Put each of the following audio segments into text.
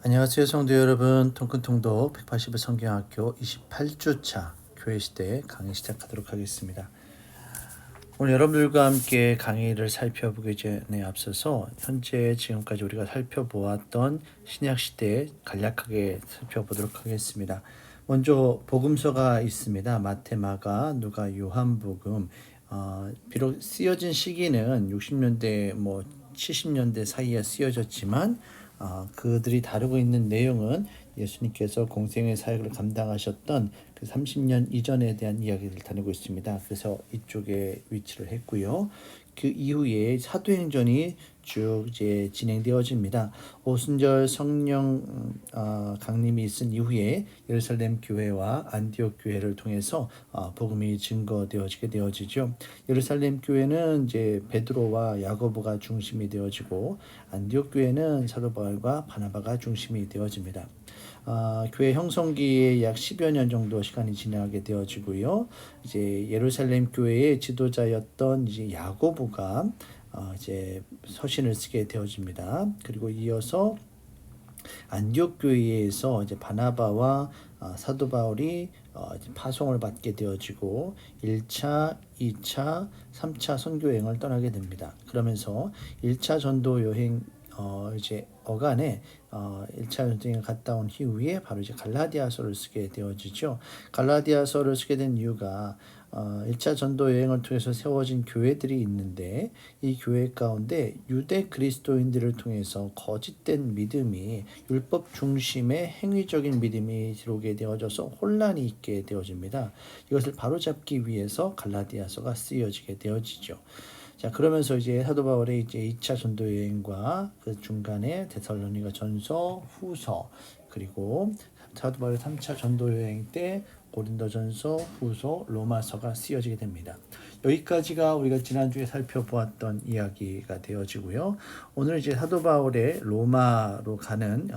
안녕하세요 성도 여러분. 통큰통독 180일 성경학교 28주차 교회시대 강의 시작하도록 하겠습니다. 오늘 여러분들과 함께 강의를 살펴보기 전에 앞서서 현재 지금까지 우리가 살펴보았던 신약시대 간략하게 살펴보도록 하겠습니다. 먼저 복음서가 있습니다. 마태, 마가, 누가, 요한복음. 비록 쓰여진 시기는 60년대 70년대 사이에 쓰여졌지만 그들이 다루고 있는 내용은 예수님께서 공생의 사역을 감당하셨던 그 30년 이전에 대한 이야기를 다루고 있습니다. 그래서 이쪽에 위치를 했고요. 그 이후에 사도행전이 쭉 이제 진행되어집니다. 오순절 성령 강림이 있은 이후에 예루살렘 교회와 안디옥 교회를 통해서 복음이 증거되어지게 되어지죠. 예루살렘 교회는 이제 베드로와 야고보가 중심이 되어지고 안디옥 교회는 사도 바울과 바나바가 중심이 되어집니다. 교회 형성기에 약 10여 년 정도 시간이 지나게 되어지고요. 이제 예루살렘 교회의 지도자였던 이제 야고보가 이제 서신을 쓰게 되어집니다. 그리고 이어서 안디옥 교회에서 이제 바나바와 사도 바울이 이제 파송을 받게 되어지고 1차, 2차, 3차 선교 여행을 떠나게 됩니다. 그러면서 1차 전도 여행 이제 어간에 1차 전쟁을 갔다 온 이후에 바로 이제 갈라디아서를 쓰게 되어지죠. 갈라디아서를 쓰게 된 이유가 1차 전도 여행을 통해서 세워진 교회들이 있는데 이 교회 가운데 유대 그리스도인들을 통해서 거짓된 믿음이 율법 중심의 행위적인 믿음이 들어오게 되어져서 혼란이 있게 되어집니다. 이것을 바로잡기 위해서 갈라디아서가 쓰여지게 되어지죠. 자, 그러면서 이제 사도 바울의 이제 2차 전도 여행과 그 중간에 데살로니가 전서, 후서, 그리고 사도 바울의 3차 전도 여행 때 고린도전서, 후서, 로마서가 쓰여지게 됩니다. 여기까지가 우리가 지난주에 살펴보았던 이야기가 되어지고요. 오늘 이제 사도 바울의 로마로 가는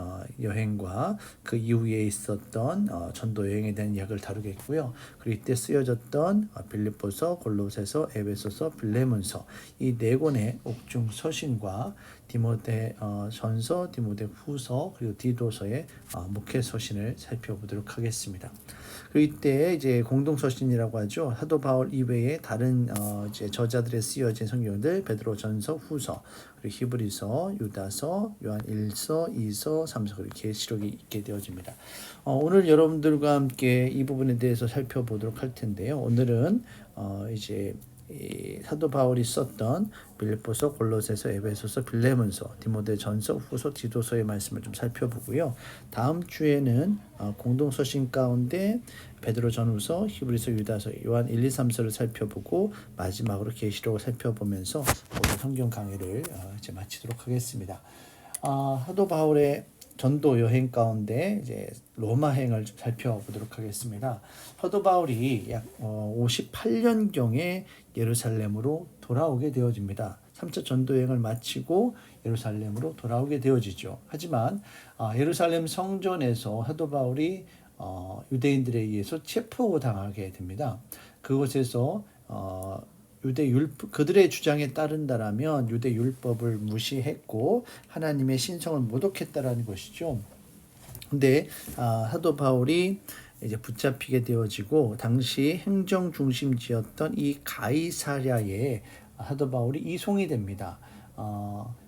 여행과 그 이후에 있었던 전도 여행에 대한 이야기를 다루겠고요. 그리고 이때 쓰여졌던 빌립보서, 골로새서, 에베소서, 빌레몬서 이 네 권의 옥중 서신과 디모데 전서, 디모데 후서, 그리고 디도서의 목회 서신을 살펴보도록 하겠습니다. 그리고 이때 이제 공동 서신이라고 하죠. 사도 바울 이외에 다른 이제 저자들의 쓰여진 성경들 베드로 전서, 후서, 그리고 히브리서, 유다서, 요한 1서, 2서, 3서, 그리고 계시록이 있게 되어집니다. 오늘 여러분들과 함께 이 부분에 대해서 살펴보도록 할 텐데요. 오늘은 이제 사도 바울이 썼던 빌립보서, 골로새서, 에베소서, 빌레몬서, 디모데 전서, 후서, 디도서의 말씀을 좀 살펴보고요. 다음 주에는 공동 서신 가운데 베드로 전후서, 히브리서, 유다서, 요한 1, 2, 3서를 살펴보고 마지막으로 계시록을 살펴보면서 오늘 성경 강의를 이제 마치도록 하겠습니다. 사도 바울의 전도 여행 가운데 이제 로마행을 좀 살펴보도록 하겠습니다. 사도 바울이 약 58년경에 예루살렘으로 돌아오게 되어집니다. 3차 전도 여행을 마치고 예루살렘으로 돌아오게 되어지죠. 하지만 예루살렘 성전에서 사도 바울이 유대인들에 의해서 체포당하게 됩니다. 그곳에서 그들의 주장에 따른다라면 유대 율법을 무시했고 하나님의 신성을 모독했다라는 것이죠. 근데 사도 바울이 이제 붙잡히게 되어지고 당시 행정 중심지였던 이 가이사랴에 사도 바울이 이송이 됩니다.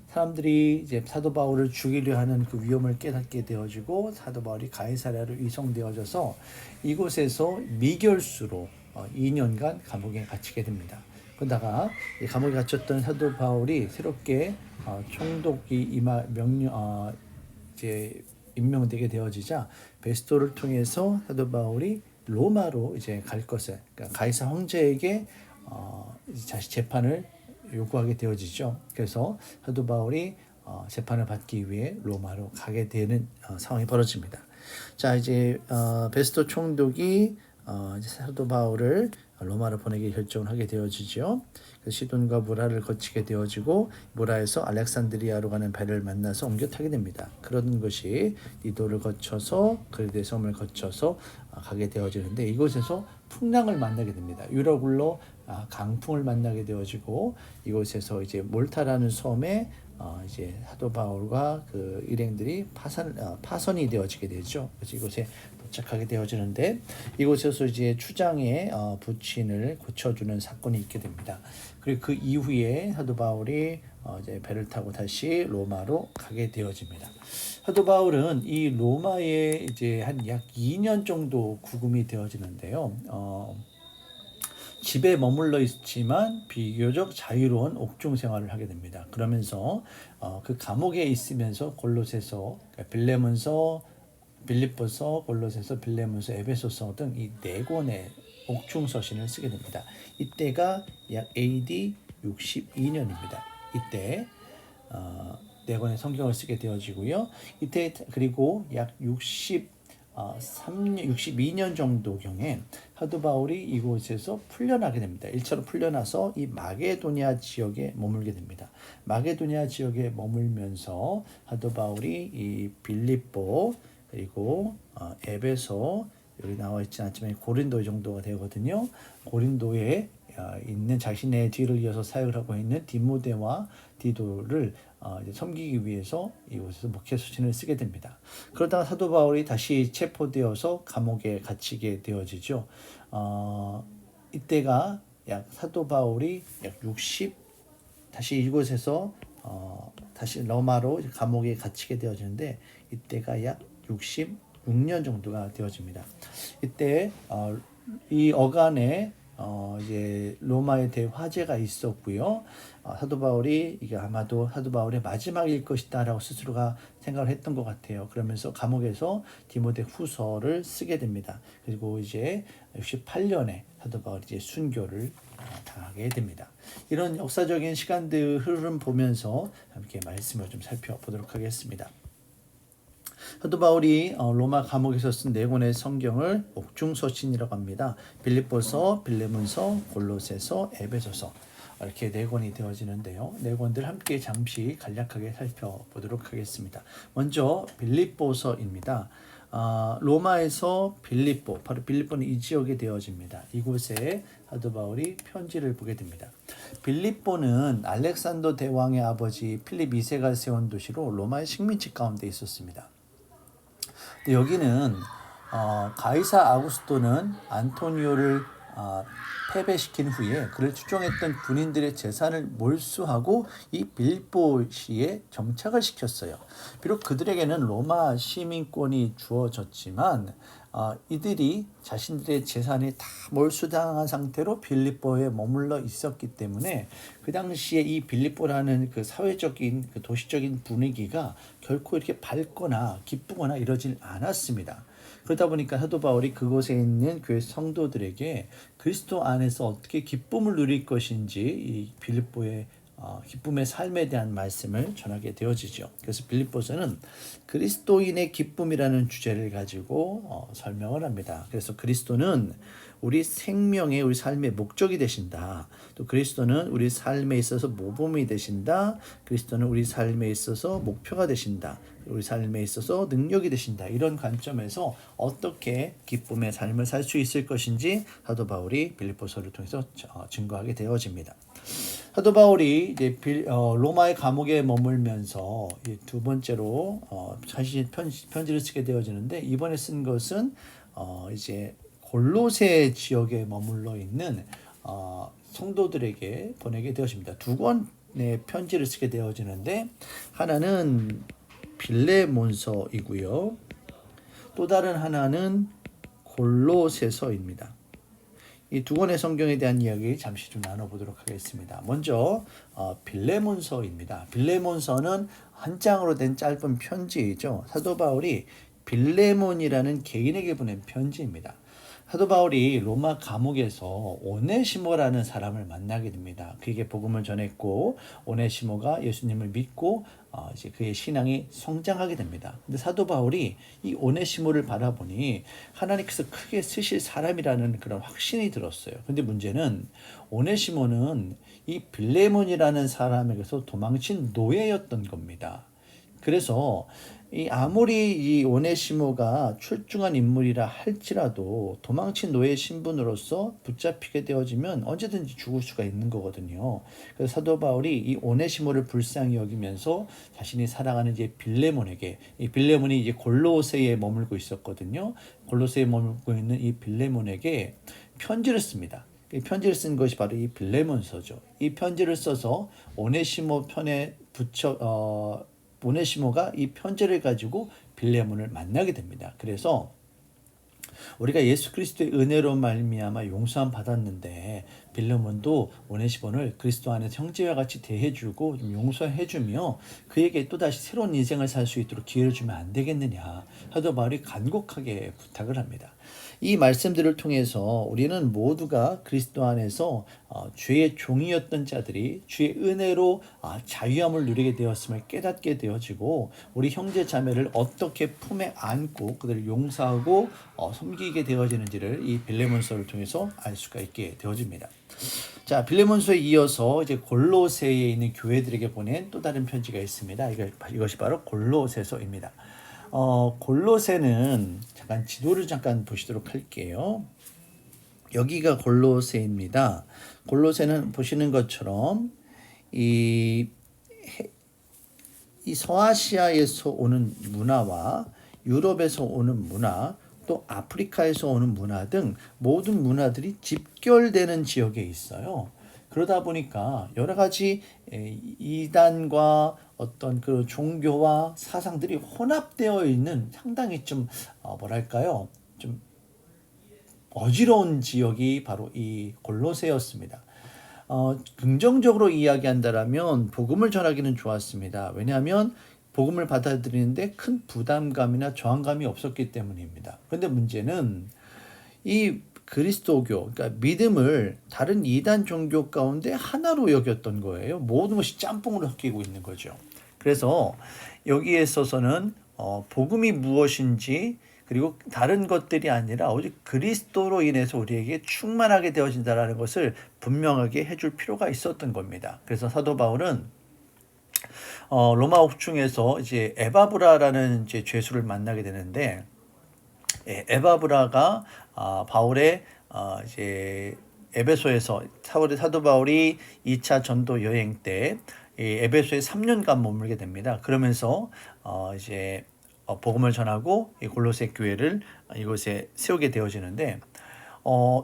사람들이 이제 사도 바울을 죽이려 하는 그 위험을 깨닫게 되어지고 사도 바울이 가이사랴로 이송되어져서 이곳에서 미결수로 2년간 감옥에 갇히게 됩니다. 그러다가 감옥에 갇혔던 사도 바울이 새롭게 총독이 이제 임명되게 되어지자 베스토를 통해서 사도 바울이 로마로 이제 갈 것을, 그러니까 가이사 황제에게 다시 재판을 요구하게 되어지죠. 그래서 사도 바울이 재판을 받기 위해 로마로 가게 되는 상황이 벌어집니다. 자, 이제 베스토 총독이 이제 사도 바울을 로마로 보내기 결정을 하게 되어지죠. 시돈과 무라를 거치게 되어지고 무라에서 알렉산드리아로 가는 배를 만나서 옮겨 타게 됩니다. 그런 것이 니도를 거쳐서 그리데 섬을 거쳐서 가게 되어지는데 이곳에서 풍랑을 만나게 됩니다. 유럽으로 강풍을 만나게 되어지고 이곳에서 이제 몰타라는 섬에 이제 사도 바울과 그 일행들이 파선이 되어지게 되죠. 그래서 이곳에 도착하게 되어지는데 이곳에서 이제 추장의 부친을 고쳐주는 사건이 있게 됩니다. 그리고 그 이후에 사도 바울이 이제 배를 타고 다시 로마로 가게 되어집니다. 사도 바울은 이 로마에 이제 한 약 2년 정도 구금이 되어지는데요. 집에 머물러 있지만 비교적 자유로운 옥중 생활을 하게 됩니다. 그러면서 그 감옥에 있으면서 골로새서, 빌레몬서, 빌립보서, 골로새서, 빌레몬서, 에베소서 등 이 네 권의 옥중 서신을 쓰게 됩니다. 이때가 약 AD 62년입니다. 이때 네 권의 성경을 쓰게 되어지고요. 이때 그리고 약 62년 정도경에 사도 바울이 이곳에서 풀려나게 됩니다. 1차로 풀려나서 이 마게도니아 지역에 머물게 됩니다. 마게도니아 지역에 머물면서 사도 바울이 이 빌립보 그리고 에베소 여기 나와 있지 않지만 고린도 정도가 되거든요. 고린도에 있는 자신의 뒤를 이어서 사역을 하고 있는 디모데와 디도를 섬기기 위해서 이곳에서 목회 서신을 쓰게 됩니다. 그러다가 사도 바울이 다시 체포되어서 감옥에 갇히게 되어지죠. 이때가 약 사도 바울이 약 60 다시 이곳에서 다시 로마로 감옥에 갇히게 되어지는데 이때가 약 66년 정도가 되어집니다. 이때 이 어간에 이제 로마에 대해 화재가 있었고요. 사도 바울이 이게 아마도 사도 바울의 마지막일 것이다라고 스스로가 생각을 했던 것 같아요. 그러면서 감옥에서 디모데 후서를 쓰게 됩니다. 그리고 이제 68년에 사도 바울이 이제 순교를 당하게 됩니다. 이런 역사적인 시간들 흐름 보면서 함께 말씀을 좀 살펴보도록 하겠습니다. 사도 바울이 로마 감옥에서 쓴 네 권의 성경을 옥중서신이라고 합니다. 빌립보서, 빌레몬서, 골로새서, 에베소서 이렇게 네 권이 되어지는데요. 네 권들 함께 잠시 간략하게 살펴보도록 하겠습니다. 먼저 빌립보서입니다. 로마에서 빌립보, 바로 빌립보는 이 지역에 되어집니다. 이곳에 사도 바울이 편지를 보게 됩니다. 빌립보는 알렉산더 대왕의 아버지 필립 2세가 세운 도시로 로마의 식민지 가운데 있었습니다. 여기는 가이사 아구스토는 안토니오를 패배시킨 후에 그를 추종했던 군인들의 재산을 몰수하고 이 빌립보시에 정착을 시켰어요. 비록 그들에게는 로마 시민권이 주어졌지만 이들이 자신들의 재산이 다 몰수당한 상태로 빌립보에 머물러 있었기 때문에 그 당시에 이 빌립보라는 그 사회적인 그 도시적인 분위기가 결코 이렇게 밝거나 기쁘거나 이러질 않았습니다. 그러다 보니까 사도 바울이 그곳에 있는 교회 성도들에게 그리스도 안에서 어떻게 기쁨을 누릴 것인지 이 빌립보의 기쁨의 삶에 대한 말씀을 전하게 되어지죠. 그래서 빌립보서는 그리스도인의 기쁨이라는 주제를 가지고 설명을 합니다. 그래서 그리스도는 우리 생명의 우리 삶의 목적이 되신다. 또 그리스도는 우리 삶에 있어서 모범이 되신다. 그리스도는 우리 삶에 있어서 목표가 되신다. 우리 삶에 있어서 능력이 되신다. 이런 관점에서 어떻게 기쁨의 삶을 살 수 있을 것인지 사도 바울이 빌립보서를 통해서 증거하게 되어집니다. 사도 바울이 이제 로마의 감옥에 머물면서 두 번째로 자신의 편지를 쓰게 되어지는데 이번에 쓴 것은 이제 골로새 지역에 머물러 있는 성도들에게 보내게 되어집니다. 두 권의 편지를 쓰게 되어지는데 하나는 빌레몬서이고요. 또 다른 하나는 골로새서입니다. 이 두 권의 성경에 대한 이야기 잠시 좀 나눠보도록 하겠습니다. 먼저 빌레몬서입니다. 빌레몬서는 한 장으로 된 짧은 편지이죠. 사도 바울이 빌레몬이라는 개인에게 보낸 편지입니다. 사도 바울이 로마 감옥에서 오네시모라는 사람을 만나게 됩니다. 그에게 복음을 전했고 오네시모가 예수님을 믿고 이제 그의 신앙이 성장하게 됩니다. 근데 사도 바울이 이 오네시모를 바라보니 하나님께서 크게 쓰실 사람이라는 그런 확신이 들었어요. 근데 문제는 오네시모는 이 빌레몬이라는 사람에게서 도망친 노예였던 겁니다. 그래서 이 아무리 이 오네시모가 출중한 인물이라 할지라도 도망친 노예 신분으로서 붙잡히게 되어지면 언제든지 죽을 수가 있는 거거든요. 그래서 사도 바울이 이 오네시모를 불쌍히 여기면서 자신이 사랑하는 이제 빌레몬에게, 이 빌레몬이 이제 골로새에 머물고 있었거든요. 골로새에 머물고 있는 이 빌레몬에게 편지를 씁니다. 이 편지를 쓴 것이 바로 이 빌레몬서죠. 이 편지를 써서 오네시모 편에 붙여 오네시모가 이 편지를 가지고 빌레몬을 만나게 됩니다. 그래서 우리가 예수 그리스도의 은혜로 말미암아 용서함 받았는데 빌레몬도 오네시모를 그리스도 안에서 형제와 같이 대해주고 좀 용서해주며 그에게 또다시 새로운 인생을 살 수 있도록 기회를 주면 안 되겠느냐, 사도 바울이 간곡하게 부탁을 합니다. 이 말씀들을 통해서 우리는 모두가 그리스도 안에서 죄의 종이었던 자들이 주의 은혜로 자유함을 누리게 되었음을 깨닫게 되어지고, 우리 형제 자매를 어떻게 품에 안고 그들을 용서하고 섬기게 되어지는지를 이 빌레몬서를 통해서 알 수가 있게 되어집니다. 자, 빌레몬서에 이어서 이제 골로새에 있는 교회들에게 보낸 또 다른 편지가 있습니다. 이것이 바로 골로새서입니다. 골로새는 지도를 잠깐 보시도록 할게요. 여기가 골로새입니다. 골로새는 보시는 것처럼 이 서아시아에서 오는 문화와 유럽에서 오는 문화, 또 아프리카에서 오는 문화 등 모든 문화들이 집결되는 지역에 있어요. 그러다 보니까 여러 가지 이단과 어떤 그 종교와 사상들이 혼합되어 있는 상당히 좀 뭐랄까요, 좀 어지러운 지역이 바로 이 골로새였습니다. 긍정적으로 이야기한다라면 복음을 전하기는 좋았습니다. 왜냐하면 복음을 받아들이는데 큰 부담감이나 저항감이 없었기 때문입니다. 그런데 문제는 이 그리스도교, 그러니까 믿음을 다른 이단 종교 가운데 하나로 여겼던 거예요. 모든 것이 짬뽕으로 섞이고 있는 거죠. 그래서 여기에 있어서는 복음이 무엇인지, 그리고 다른 것들이 아니라 오직 그리스도로 인해서 우리에게 충만하게 되어진다는 것을 분명하게 해줄 필요가 있었던 겁니다. 그래서 사도 바울은 로마 옥중에서 이제 에바브라라는 이제 죄수를 만나게 되는데, 에바브라가 바울의 이제 에베소에서 사도 바울이 2차 전도 여행 때 에베소에 3년간 머물게 됩니다. 그러면서 이제 복음을 전하고 골로새 교회를 이곳에 세우게 되어지는데,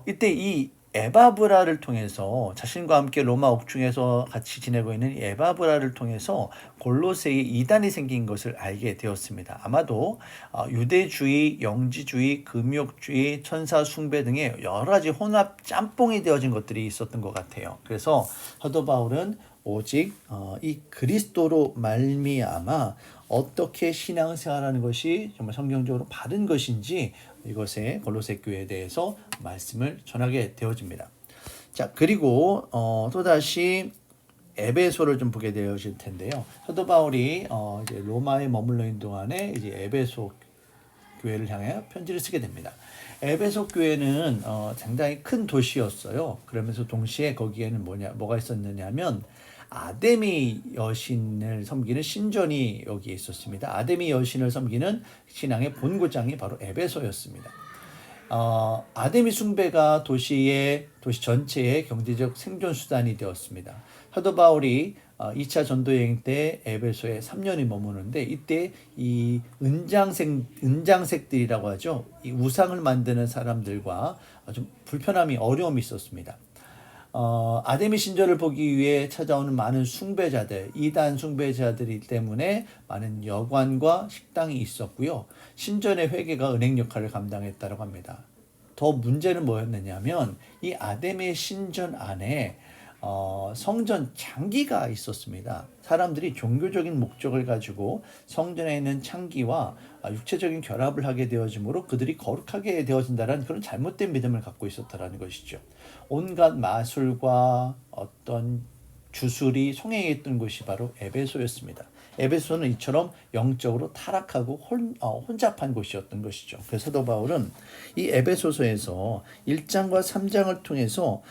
이때 이 에바브라를 통해서, 자신과 함께 로마 옥중에서 같이 지내고 있는 에바브라를 통해서 골로새에 이단이 생긴 것을 알게 되었습니다. 아마도 유대주의, 영지주의, 금욕주의, 천사 숭배 등의 여러 가지 혼합 짬뽕이 되어진 것들이 있었던 것 같아요. 그래서 사도 바울은 오직 이 그리스도로 말미암아 어떻게 신앙생활하는 것이 정말 성경적으로 바른 것인지 이것에 골로새 교회에 대해서 말씀을 전하게 되어집니다. 자, 그리고 또다시 에베소를 좀 보게 되어질 텐데요. 사도 바울이 이제 로마에 머물러 있는 동안에 이제 에베소 교회를 향해 편지를 쓰게 됩니다. 에베소 교회는 상당히 큰 도시였어요. 그러면서 동시에 거기에는 뭐가 있었느냐면 아데미 여신을 섬기는 신전이 여기에 있었습니다. 아데미 여신을 섬기는 신앙의 본고장이 바로 에베소였습니다. 아데미 숭배가 도시 전체의 경제적 생존 수단이 되었습니다. 사도 바울이 2차 전도여행 때 에베소에 3년이 머무는데, 이때 이 은장색들이라고 하죠. 이 우상을 만드는 사람들과 좀 불편함이, 어려움이 있었습니다. 아데미 신전을 보기 위해 찾아오는 많은 숭배자들, 이단 숭배자들이 때문에 많은 여관과 식당이 있었고요. 신전의 회계가 은행 역할을 감당했다고 합니다. 더 문제는 뭐였느냐면 이 아데미 신전 안에 성전 창기가 있었습니다. 사람들이 종교적인 목적을 가지고 성전에 있는 창기와 육체적인 결합을 하게 되어지므로 그들이 거룩하게 되어진다는 그런 잘못된 믿음을 갖고 있었다는 것이죠. 온갖 마술과 어떤 주술이 성행했던 곳이 바로 에베소였습니다. 에베소는 이처럼 영적으로 타락하고 혼잡한 곳이었던 것이죠. 그래서 사도 바울은 이 에베소서에서 1장과 3장을 통해서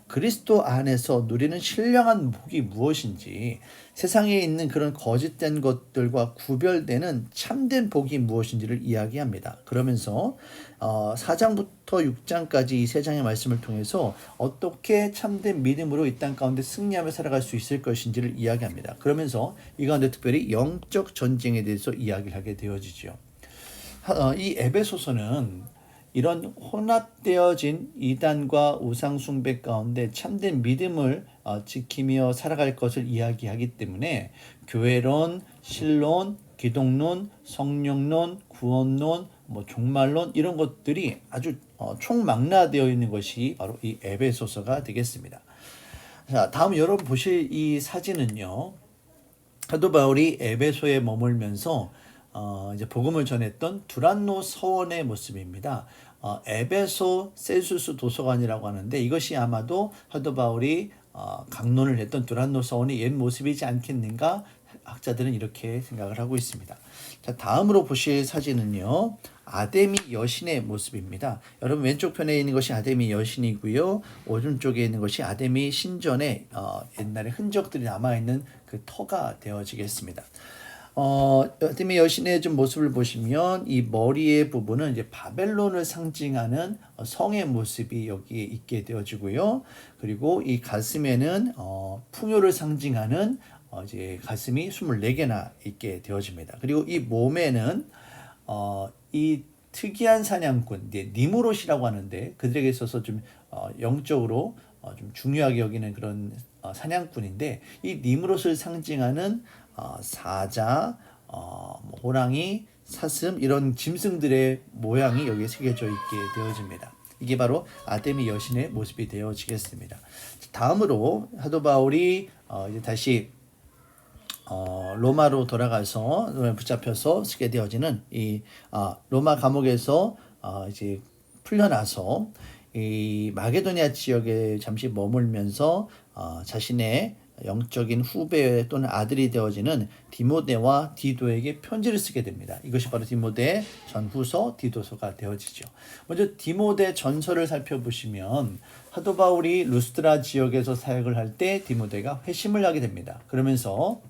그리스도 안에서 누리는 신령한 복이 무엇인지, 세상에 있는 그런 거짓된 것들과 구별되는 참된 복이 무엇인지를 이야기합니다. 그러면서 4장부터 6장까지 이 세 장의 말씀을 통해서 어떻게 참된 믿음으로 이 땅 가운데 승리하며 살아갈 수 있을 것인지를 이야기합니다. 그러면서 이 가운데 특별히 영적 전쟁에 대해서 이야기를 하게 되어지죠. 이 에베소서는 이런 혼합되어진 이단과 우상숭배 가운데 참된 믿음을 지키며 살아갈 것을 이야기하기 때문에 교회론, 신론, 기독론, 성령론, 구원론, 종말론 이런 것들이 아주 총망라되어 있는 것이 바로 이 에베소서가 되겠습니다. 자, 다음 여러분 보실 이 사진은요. 사도 바울이 에베소에 머물면서 이제 복음을 전했던 두란노 서원의 모습입니다. 에베소 셀수스 도서관이라고 하는데 이것이 아마도 사도 바울이 강론을 했던 두란노 서원의 옛 모습이지 않겠는가 학자들은 이렇게 생각을 하고 있습니다. 자, 다음으로 보실 사진은요. 아데미 여신의 모습입니다. 여러분 왼쪽 편에 있는 것이 아데미 여신이고요. 오른쪽에 있는 것이 아데미 신전에 옛날에 흔적들이 남아있는 그 터가 되어지겠습니다. 아데미 여신의 좀 모습을 보시면 이 머리의 부분은 이제 바벨론을 상징하는 성의 모습이 여기에 있게 되어지고요. 그리고 이 가슴에는 풍요를 상징하는 이제 가슴이 24개나 있게 되어집니다. 그리고 이 몸에는 이 특이한 사냥꾼, 니무롯이라고 하는데 그들에게 있어서 좀 영적으로 좀 중요하게 여기는 그런 사냥꾼인데 이 니무롯을 상징하는 사자, 호랑이, 사슴 이런 짐승들의 모양이 여기에 새겨져 있게 되어집니다. 이게 바로 아데미 여신의 모습이 되어지겠습니다. 다음으로 사도 바울이 이제 다시 로마로 돌아가서 붙잡혀서 쓰게 되어지는 이 로마 감옥에서 이제 풀려나서 이 마게도니아 지역에 잠시 머물면서 자신의 영적인 후배 또는 아들이 되어지는 디모데와 디도에게 편지를 쓰게 됩니다. 이것이 바로 디모데 전후서 디도서가 되어지죠. 먼저 디모데 전서를 살펴보시면 사도 바울이 루스드라 지역에서 사역을 할 때 디모데가 회심을 하게 됩니다. 그러면서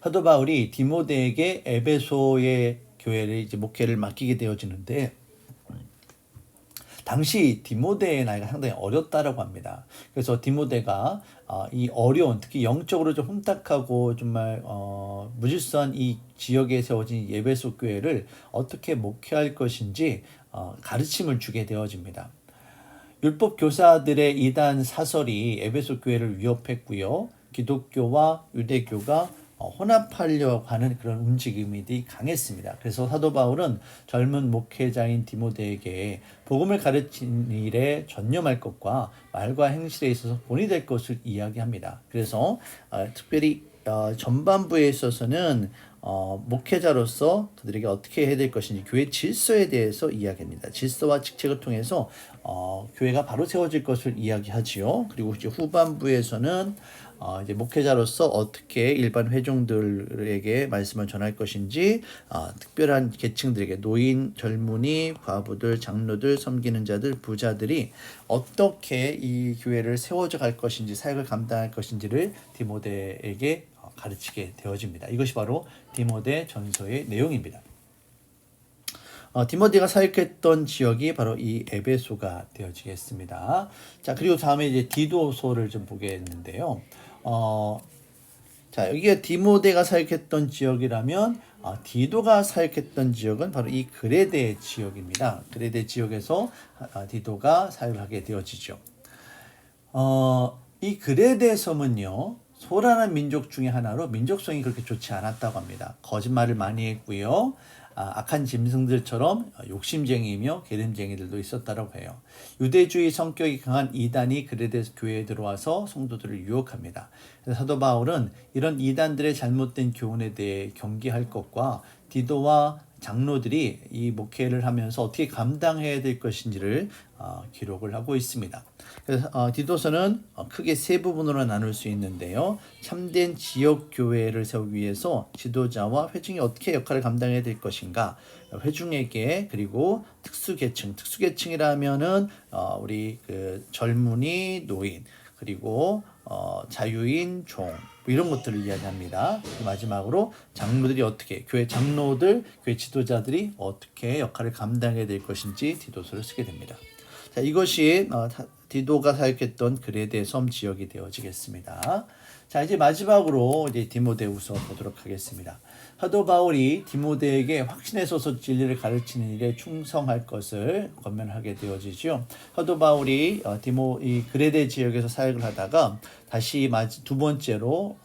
사도 바울이 디모데에게 에베소의 교회를 이제 목회를 맡기게 되어지는데 당시 디모데의 나이가 상당히 어렸다라고 합니다. 그래서 디모데가 이 어려운 특히 영적으로 좀 혼탁하고 정말 무질서한 이 지역에 세워진 에베소 교회를 어떻게 목회할 것인지 가르침을 주게 되어집니다. 율법 교사들의 이단 사설이 에베소 교회를 위협했고요. 기독교와 유대교가 혼합하려고 하는 그런 움직임이 강했습니다. 그래서 사도 바울은 젊은 목회자인 디모데에게 복음을 가르치는 일에 전념할 것과 말과 행실에 있어서 본이 될 것을 이야기합니다. 그래서 특별히 전반부에 있어서는 목회자로서 그들에게 어떻게 해야 될 것인지 교회 질서에 대해서 이야기합니다. 질서와 직책을 통해서 교회가 바로 세워질 것을 이야기하지요. 그리고 이제 후반부에서는 이제 목회자로서 어떻게 일반 회중들에게 말씀을 전할 것인지 특별한 계층들에게 노인, 젊은이, 과부들, 장로들, 섬기는 자들, 부자들이 어떻게 이 교회를 세워져 갈 것인지 사역을 감당할 것인지를 디모데에게 가르치게 되어집니다. 이것이 바로 디모데 전서의 내용입니다. 디모데가 사역했던 지역이 바로 이 에베소가 되어지겠습니다. 자, 그리고 다음에 이제 디도서를 좀 보겠는데요. 자, 여기가 디모데가 사역했던 지역이라면 디도가 사역했던 지역은 바로 이 그레데 지역입니다. 그레데 지역에서 디도가 사역하게 되어지죠. 이 그레데 섬은요. 소란한 민족 중에 하나로 민족성이 그렇게 좋지 않았다고 합니다. 거짓말을 많이 했고요. 악한 짐승들처럼 욕심쟁이이며 게으름쟁이들도 있었다고 해요. 유대주의 성격이 강한 이단이 그레데 교회에 들어와서 성도들을 유혹합니다. 그래서 사도 바울은 이런 이단들의 잘못된 교훈에 대해 경계할 것과 디도와 장로들이 이 목회를 하면서 어떻게 감당해야 될 것인지를 기록을 하고 있습니다. 그래서 디도서는 크게 세 부분으로 나눌 수 있는데요. 참된 지역 교회를 세우기 위해서 지도자와 회중이 어떻게 역할을 감당해야 될 것인가, 회중에게, 그리고 특수계층이라면은 우리 그 젊은이, 노인, 그리고 자유인, 종, 뭐 이런 것들을 이야기합니다. 마지막으로 장로들이 어떻게, 교회 장로들, 교회 지도자들이 어떻게 역할을 감당해야 될 것인지 디도서를 쓰게 됩니다. 자, 이것이 디도가 사역했던 그레데 섬 지역이 되어지겠습니다. 자, 이제 마지막으로 이제 디모데후서 보도록 하겠습니다. 사도 바울이 디모데에게 확신에 서서 진리를 가르치는 일에 충성할 것을 권면하게 되어지죠. 사도 바울이 이 그레데 지역에서 사역을 하다가 다시 두 번째로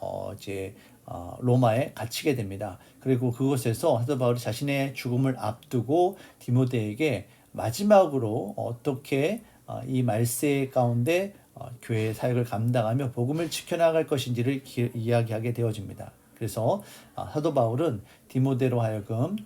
로마에 갇히게 됩니다. 그리고 그곳에서 사도 바울이 자신의 죽음을 앞두고 디모데에게 마지막으로 어떻게 이 말세 가운데 교회의 사역을 감당하며 복음을 지켜나갈 것인지를 이야기하게 되어집니다. 그래서 사도 바울은 디모데로 하여금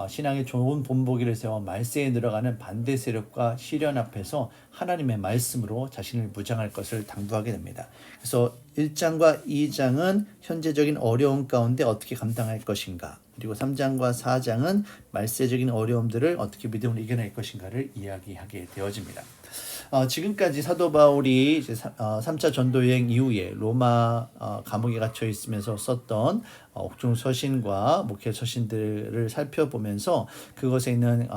신앙의 좋은 본보기를 세워 말세에 들어가는 반대 세력과 시련 앞에서 하나님의 말씀으로 자신을 무장할 것을 당부하게 됩니다. 그래서 1장과 2장은 현재적인 어려움 가운데 어떻게 감당할 것인가, 그리고 3장과 4장은 말세적인 어려움들을 어떻게 믿음으로 이겨낼 것인가를 이야기하게 되어집니다. 지금까지 사도 바울이 이제 3차 전도 여행 이후에 로마 감옥에 갇혀 있으면서 썼던 옥중 서신과 목회 서신들을 살펴보면서 그것에 있는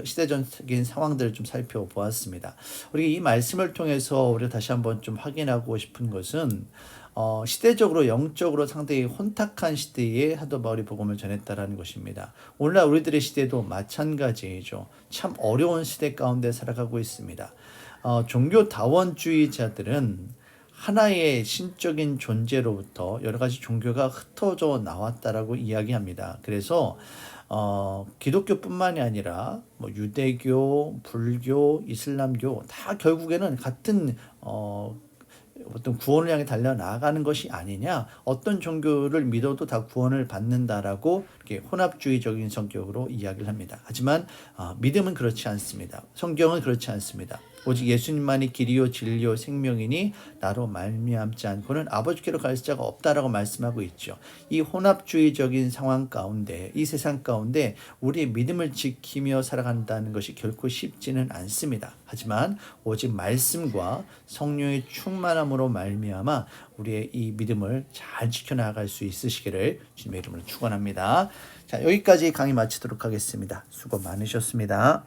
시대적인 상황들을 좀 살펴보았습니다. 우리 이 말씀을 통해서 우리가 다시 한번 좀 확인하고 싶은 것은 시대적으로 영적으로 상당히 혼탁한 시대에 사도 바울이 복음을 전했다라는 것입니다. 오늘날 우리들의 시대도 마찬가지이죠. 참 어려운 시대 가운데 살아가고 있습니다. 종교 다원주의자들은 하나의 신적인 존재로부터 여러 가지 종교가 흩어져 나왔다라고 이야기합니다. 그래서 기독교뿐만이 아니라 유대교, 불교, 이슬람교 다 결국에는 같은 어떤 구원을 향해 달려나가는 것이 아니냐, 어떤 종교를 믿어도 다 구원을 받는다라고 이렇게 혼합주의적인 성격으로 이야기를 합니다. 하지만 믿음은 그렇지 않습니다. 성경은 그렇지 않습니다. 오직 예수님만이 길이요 진리요 생명이니 나로 말미암지 않고는 아버지께로 갈 자가 없다라고 말씀하고 있죠. 이 혼합주의적인 상황 가운데, 이 세상 가운데 우리의 믿음을 지키며 살아간다는 것이 결코 쉽지는 않습니다. 하지만 오직 말씀과 성령의 충만함으로 말미암아 우리의 이 믿음을 잘 지켜나갈 수 있으시기를 주님의 이름으로 축원합니다. 자, 여기까지 강의 마치도록 하겠습니다. 수고 많으셨습니다.